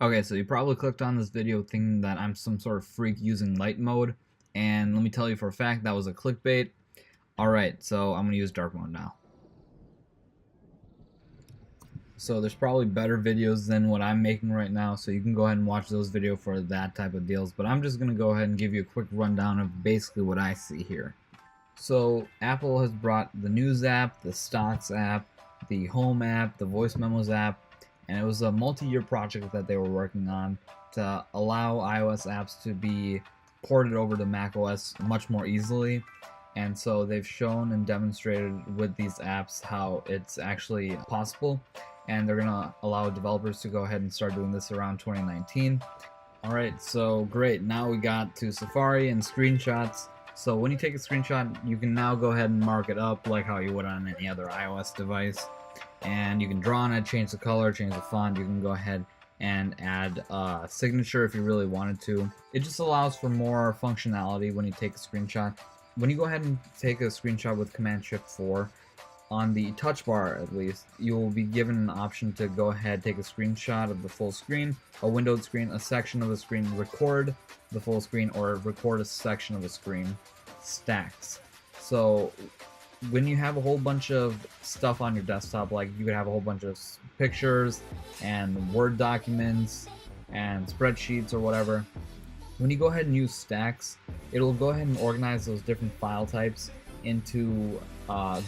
Okay, so you probably clicked on this video thinking that I'm some sort of freak using light mode, and let me tell you for a fact that was a clickbait. Alright, so I'm gonna use dark mode now. So there's probably better videos than what I'm making right now, so you can go ahead and watch those videos for that type of deals, but I'm just gonna go ahead and give you a quick rundown of basically what I see here. So Apple has brought the News app, the Stocks app, the Home app, the Voice Memos app, and it was a multi-year project that they were working on to allow iOS apps to be ported over to macOS much more easily. And so they've shown and demonstrated with these apps how it's actually possible, and they're gonna allow developers to go ahead and start doing this around 2019. Alright, so great, now we got to Safari and screenshots. So when you take a screenshot, you can now go ahead and mark it up like how you would on any other iOS device. And you can draw on it, change the color, change the font. You can go ahead and add a signature if you really wanted to. It just allows for more functionality when you take a screenshot. When you go ahead and take a screenshot with Command-Shift-4, on the touch bar at least, you will be given an option to go ahead, take a screenshot of the full screen, a windowed screen, a section of the screen, record the full screen, or record a section of the screen. Stacks. So when you have a whole bunch of stuff on your desktop, like you could have a whole bunch of pictures and Word documents and spreadsheets or whatever, when you go ahead and use stacks, it'll go ahead and organize those different file types into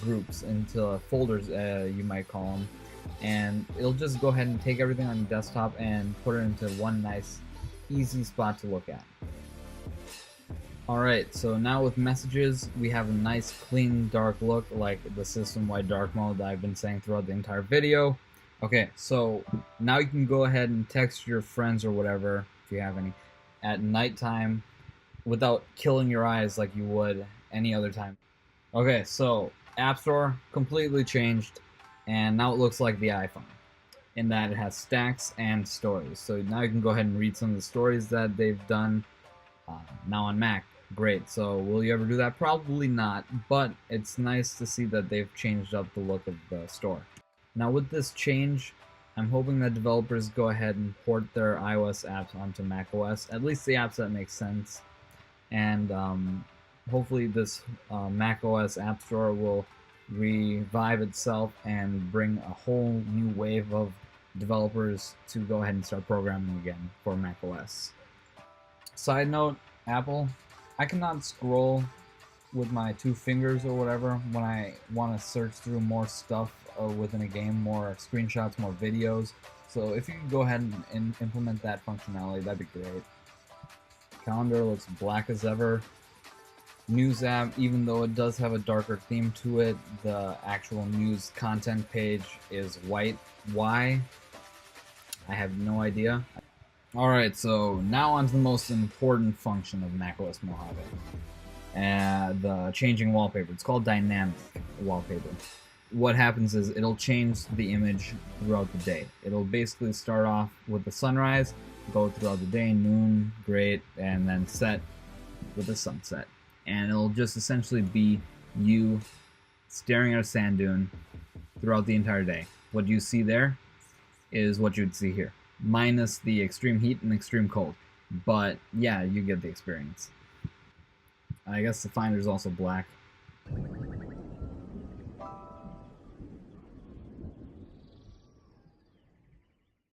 groups, into folders, you might call them, and it'll just go ahead and take everything on your desktop and put it into one nice, easy spot to look at. Alright, so now with messages, we have a nice, clean, dark look, like the system-wide dark mode that I've been saying throughout the entire video. Okay, so now you can go ahead and text your friends or whatever, if you have any, at nighttime without killing your eyes like you would any other time. Okay, so App Store completely changed, and now it looks like the iPhone in that it has stacks and stories. So now you can go ahead and read some of the stories that they've done now on Mac. Great. So will you ever do that? Probably not, but it's nice to see that they've changed up the look of the store. Now with this change, I'm hoping that developers go ahead and port their iOS apps onto macOS, at least the apps that make sense, and hopefully this macOS App Store will revive itself and bring a whole new wave of developers to go ahead and start programming again for macOS. Side note, Apple, I cannot scroll with my two fingers or whatever when I want to search through more stuff within a game, more screenshots, more videos. So if you could go ahead and implement that functionality, that'd be great. Calendar looks black as ever. News app, even though it does have a darker theme to it, the actual news content page is white. Why? I have no idea. Alright, so now on to the most important function of macOS Mojave. The changing wallpaper. It's called dynamic wallpaper. What happens is it'll change the image throughout the day. It'll basically start off with the sunrise, go throughout the day, noon, great, and then set with the sunset. And it'll just essentially be you staring at a sand dune throughout the entire day. What you see there is what you'd see here, minus the extreme heat and extreme cold. But yeah, you get the experience. I guess the Finder's also black.